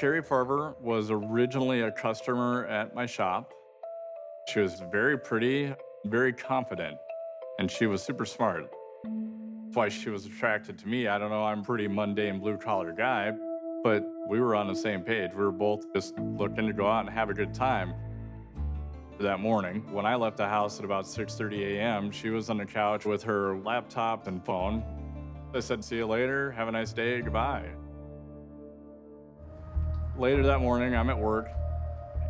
Carrie Farber was originally a customer at my shop. She was very pretty, very confident, and she was super smart. That's why she was attracted to me. I don't know, I'm a pretty mundane blue-collar guy, but we were on the same page. We were both just looking to go out and have a good time. That morning, when I left the house at about 6:30 a.m., she was on the couch with her laptop and phone. I said, "See you later, have a nice day, goodbye." Later that morning, I'm at work,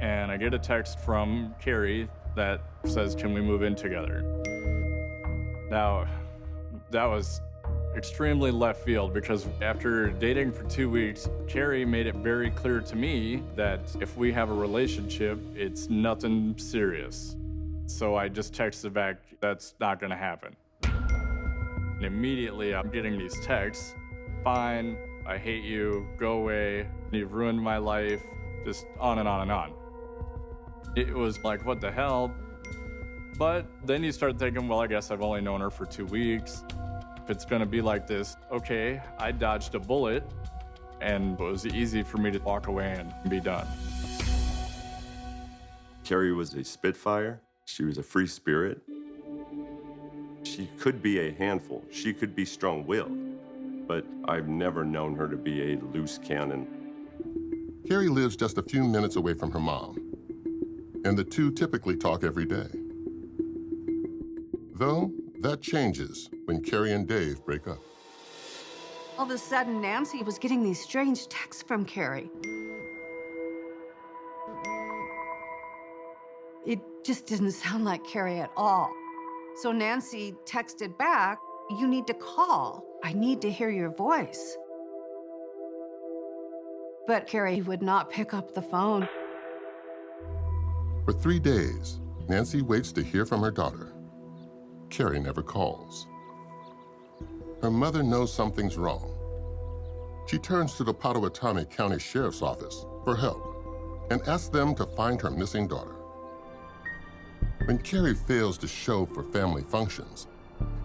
and I get a text from Carrie that says, "Can we move in together?" Now, that was extremely left field because after dating for 2 weeks, Carrie made it very clear to me that if we have a relationship, it's nothing serious. So I just texted back, "That's not gonna happen." And immediately I'm getting these texts, "Fine, I hate you, go away, you've ruined my life," just on and on and on. It was like, what the hell? But then you start thinking, well, I guess I've only known her for 2 weeks. If it's gonna be like this, okay, I dodged a bullet, and it was easy for me to walk away and be done. Carrie was a spitfire. She was a free spirit. She could be a handful. She could be strong-willed, but I've never known her to be a loose cannon. Carrie lives just a few minutes away from her mom, and the two typically talk every day. Though, that changes when Carrie and Dave break up. All of a sudden, Nancy was getting these strange texts from Carrie. It just didn't sound like Carrie at all. So Nancy texted back, "You need to call. I need to hear your voice." But Carrie would not pick up the phone. For 3 days, Nancy waits to hear from her daughter. Carrie never calls. Her mother knows something's wrong. She turns to the Pottawatomie County Sheriff's Office for help and asks them to find her missing daughter. When Carrie fails to show for family functions,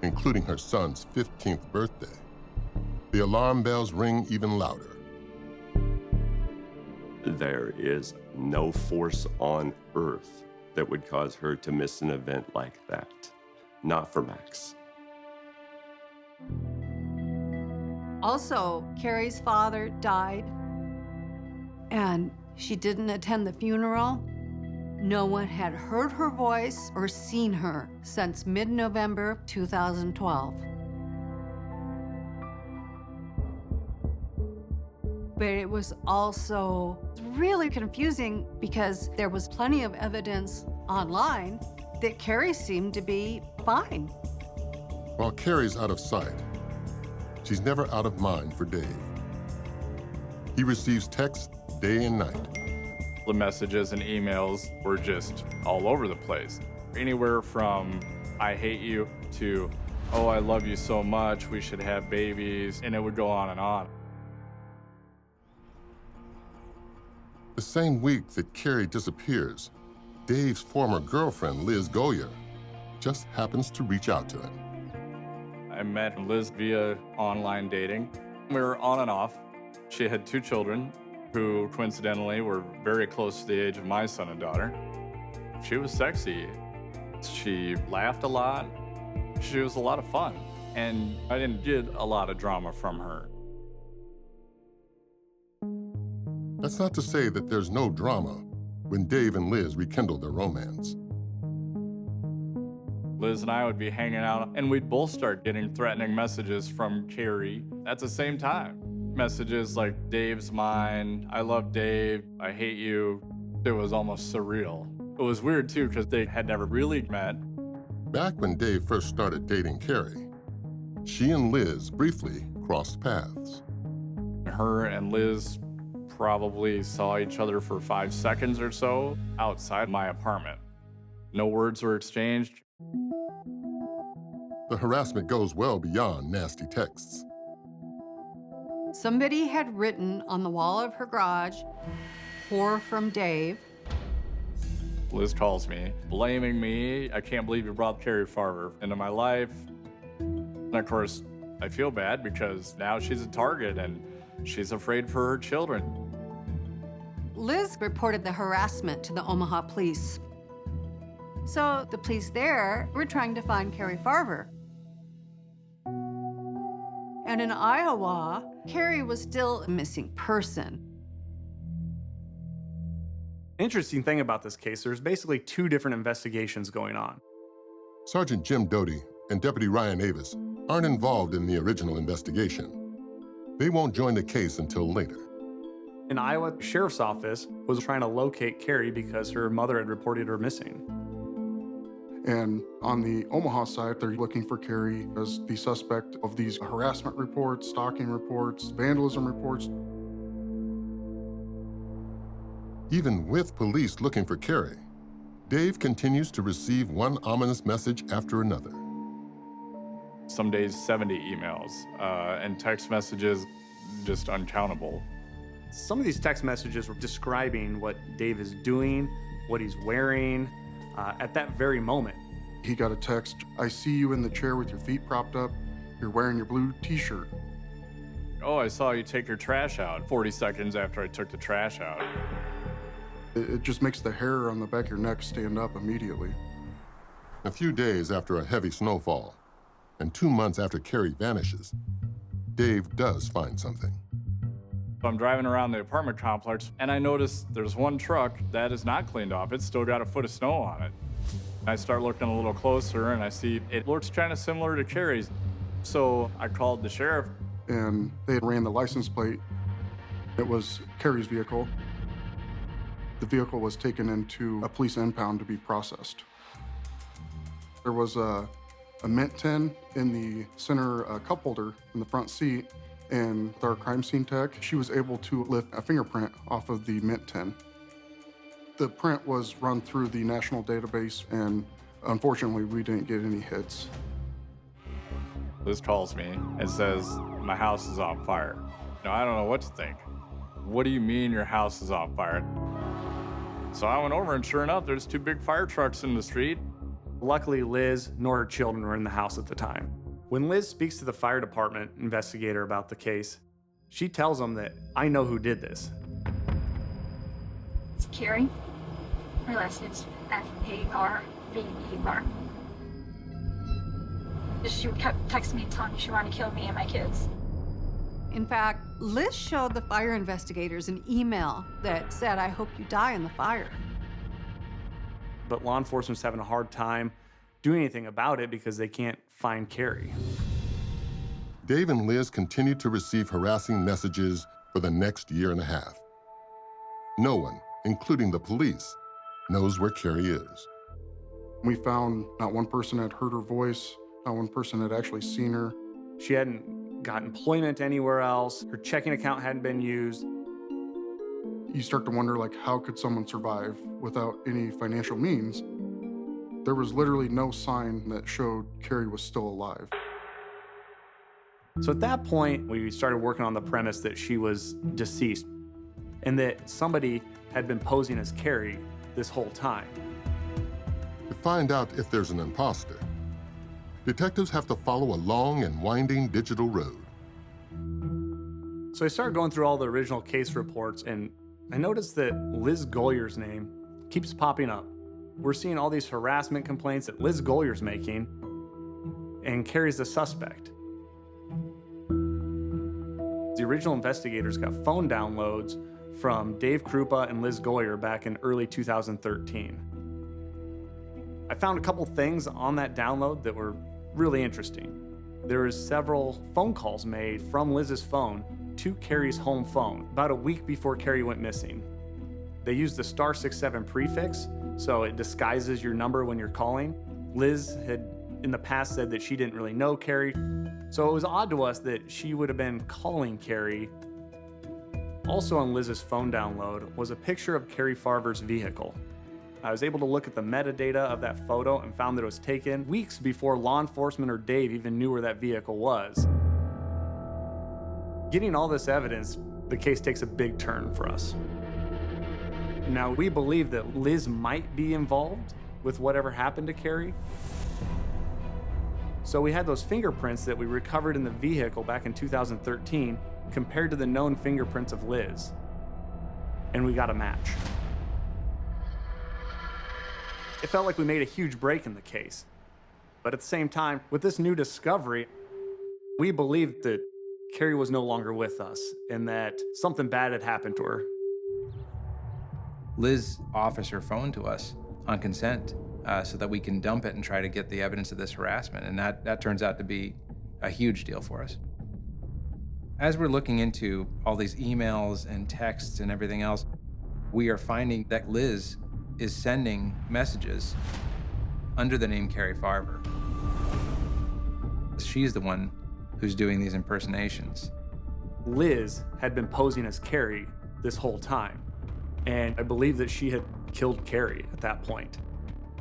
including her son's 15th birthday, the alarm bells ring even louder. There is no force on earth that would cause her to miss an event like that. Not for Max. Also, Carrie's father died, and she didn't attend the funeral. No one had heard her voice or seen her since mid-November 2012. But it was also really confusing because there was plenty of evidence online that Carrie seemed to be fine. While Carrie's out of sight, she's never out of mind for Dave. He receives texts day and night. The messages and emails were just all over the place. Anywhere from, "I hate you," to, "Oh, I love you so much, we should have babies," and it would go on and on. The same week that Carrie disappears, Dave's former girlfriend, Liz Goyer, just happens to reach out to him. I met Liz via online dating. We were on and off. She had 2 children who coincidentally were very close to the age of my son and daughter. She was sexy. She laughed a lot. She was a lot of fun. And I didn't get a lot of drama from her. That's not to say that there's no drama when Dave and Liz rekindle their romance. Liz and I would be hanging out, and we'd both start getting threatening messages from Carrie at the same time. Messages like, "Dave's mine," "I love Dave," "I hate you." It was almost surreal. It was weird, too, because they had never really met. Back when Dave first started dating Carrie, she and Liz briefly crossed paths. Her and Liz probably saw each other for 5 seconds or so outside my apartment. No words were exchanged. The harassment goes well beyond nasty texts. Somebody had written on the wall of her garage, "Whore from Dave." Liz calls me, blaming me. "I can't believe you brought Carrie Farber into my life." And of course, I feel bad because now she's a target and she's afraid for her children. Liz reported the harassment to the Omaha police. So the police there were trying to find Carrie Farver. And in Iowa, Carrie was still a missing person. Interesting thing about this case, there's basically two different investigations going on. Sergeant Jim Doty and Deputy Ryan Avis aren't involved in the original investigation. They won't join the case until later. An Iowa Sheriff's Office was trying to locate Carrie because her mother had reported her missing. And on the Omaha side, they're looking for Carrie as the suspect of these harassment reports, stalking reports, vandalism reports. Even with police looking for Carrie, Dave continues to receive one ominous message after another. Some days 70 emails and text messages just uncountable. Some of these text messages were describing what Dave is doing, what he's wearing, at that very moment. He got a text, "I see you in the chair with your feet propped up. You're wearing your blue t-shirt." Oh, I saw you take your trash out 40 seconds after I took the trash out. It just makes the hair on the back of your neck stand up immediately. A few days after a heavy snowfall, and 2 months after Carrie vanishes, Dave does find something. I'm driving around the apartment complex, and I notice there's one truck that is not cleaned off. It's still got a foot of snow on it. I start looking a little closer, and I see it looks kind of similar to Carrie's. So I called the sheriff. And they ran the license plate. It was Carrie's vehicle. The vehicle was taken into a police impound to be processed. There was a mint tin in the center cup holder in the front seat, and with our crime scene tech, she was able to lift a fingerprint off of the mint tin. The print was run through the national database, and unfortunately, we didn't get any hits. Liz calls me and says, my house is on fire. Now, I don't know what to think. What do you mean your house is on fire? So I went over, and sure enough, there's 2 big fire trucks in the street. Luckily, Liz nor her children were in the house at the time. When Liz speaks to the fire department investigator about the case, she tells them that, "I know who did this." It's Carrie. Her last name's Farver. She kept texting me and telling me she wanted to kill me and my kids. In fact, Liz showed the fire investigators an email that said, "I hope you die in the fire." But law enforcement's having a hard time doing anything about it because they can't find Carrie. Dave and Liz continue to receive harassing messages for the next year and a half. No one, including the police, knows where Carrie is. We found not one person had heard her voice, not one person had actually seen her. She hadn't got employment anywhere else. Her checking account hadn't been used. You start to wonder, like, how could someone survive without any financial means? There was literally no sign that showed Carrie was still alive. So at that point, we started working on the premise that she was deceased and that somebody had been posing as Carrie this whole time. To find out if there's an imposter, detectives have to follow a long and winding digital road. So I started going through all the original case reports, and I noticed that Liz Golyer's name keeps popping up. We're seeing all these harassment complaints that Liz Golyer's making, and Carrie's the suspect. The original investigators got phone downloads from Dave Krupa and Liz Golyer back in early 2013. I found a couple things on that download that were really interesting. There was several phone calls made from Liz's phone to Carrie's home phone about a week before Carrie went missing. They used the *67 prefix, so it disguises your number when you're calling. Liz had in the past said that she didn't really know Carrie, so it was odd to us that she would have been calling Carrie. Also on Liz's phone download was a picture of Carrie Farver's vehicle. I was able to look at the metadata of that photo and found that it was taken weeks before law enforcement or Dave even knew where that vehicle was. Getting all this evidence, the case takes a big turn for us. Now, we believe that Liz might be involved with whatever happened to Carrie. So we had those fingerprints that we recovered in the vehicle back in 2013 compared to the known fingerprints of Liz. and we got a match. It felt like we made a huge break in the case. But at the same time, with this new discovery, we believed that Carrie was no longer with us and that something bad had happened to her. Liz offers her phone to us on consent so that we can dump it and try to get the evidence of this harassment. And that turns out to be a huge deal for us. As we're looking into all these emails and texts and everything else, we are finding that Liz is sending messages under the name Carrie Farver. She's the one who's doing these impersonations. Liz had been posing as Carrie this whole time, and I believe that she had killed Carrie at that point,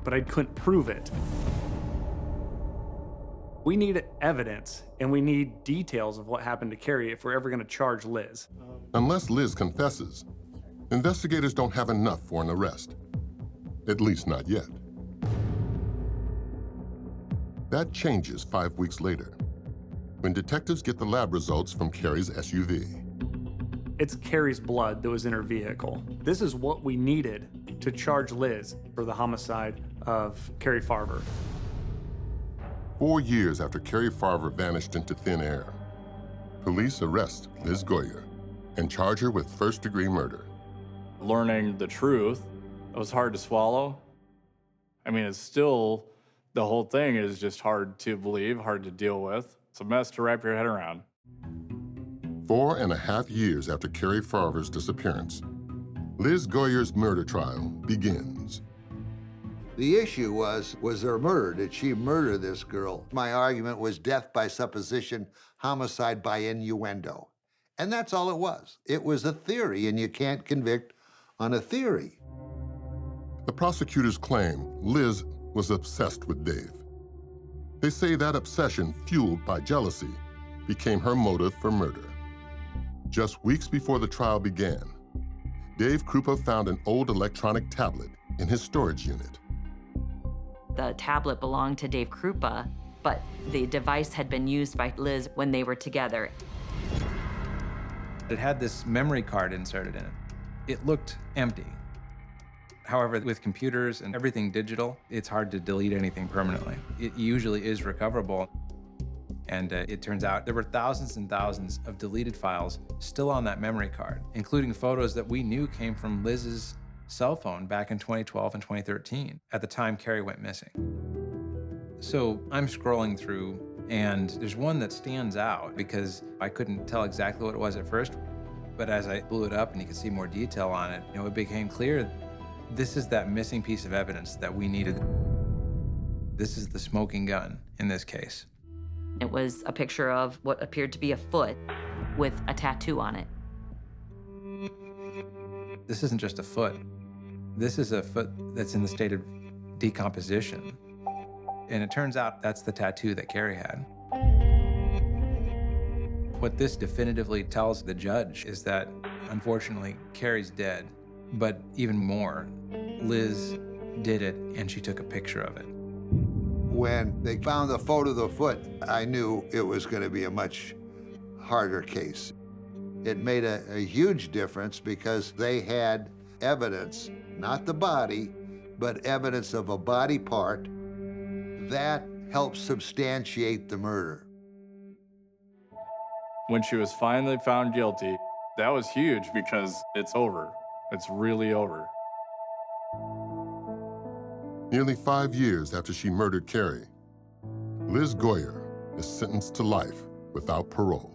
but I couldn't prove it. We need evidence, and we need details of what happened to Carrie if we're ever going to charge Liz. Unless Liz confesses, investigators don't have enough for an arrest. At least not yet. That changes 5 weeks later, when detectives get the lab results from Carrie's SUV. It's Carrie's blood that was in her vehicle. This is what we needed to charge Liz for the homicide of Carrie Farver. 4 years after Carrie Farver vanished into thin air, police arrest Liz Goyer and charge her with first-degree murder. Learning the truth, it was hard to swallow. I mean, it's still, the whole thing is just hard to believe, hard to deal with. It's a mess to wrap your head around. 4.5 years after Carrie Farver's disappearance, Liz Goyer's murder trial begins. The issue was there murder? Did she murder this girl? My argument was death by supposition, homicide by innuendo. And that's all it was. It was a theory, and you can't convict on a theory. The prosecutors claim Liz was obsessed with Dave. They say that obsession, fueled by jealousy, became her motive for murder. Just weeks before the trial began, Dave Krupa found an old electronic tablet in his storage unit. The tablet belonged to Dave Krupa, but the device had been used by Liz when they were together. It had this memory card inserted in it. It looked empty. However, with computers and everything digital, it's hard to delete anything permanently. It usually is recoverable. And it turns out there were thousands and thousands of deleted files still on that memory card, including photos that we knew came from Liz's cell phone back in 2012 and 2013, at the time Carrie went missing. So I'm scrolling through, and there's one that stands out because I couldn't tell exactly what it was at first, but as I blew it up and you could see more detail on it, it became clear this is that missing piece of evidence that we needed. This is the smoking gun in this case. It was a picture of what appeared to be a foot with a tattoo on it. This isn't just a foot. This is a foot that's in the state of decomposition. And it turns out that's the tattoo that Carrie had. What this definitively tells the judge is that, unfortunately, Carrie's dead. But even more, Liz did it, and she took a picture of it. When they found the photo of the foot, I knew it was going to be a much harder case. It made a huge difference because they had evidence, not the body, but evidence of a body part that helped substantiate the murder. When she was finally found guilty, that was huge because it's over. It's really over. Nearly 5 years after she murdered Carrie, Liz Goyer is sentenced to life without parole.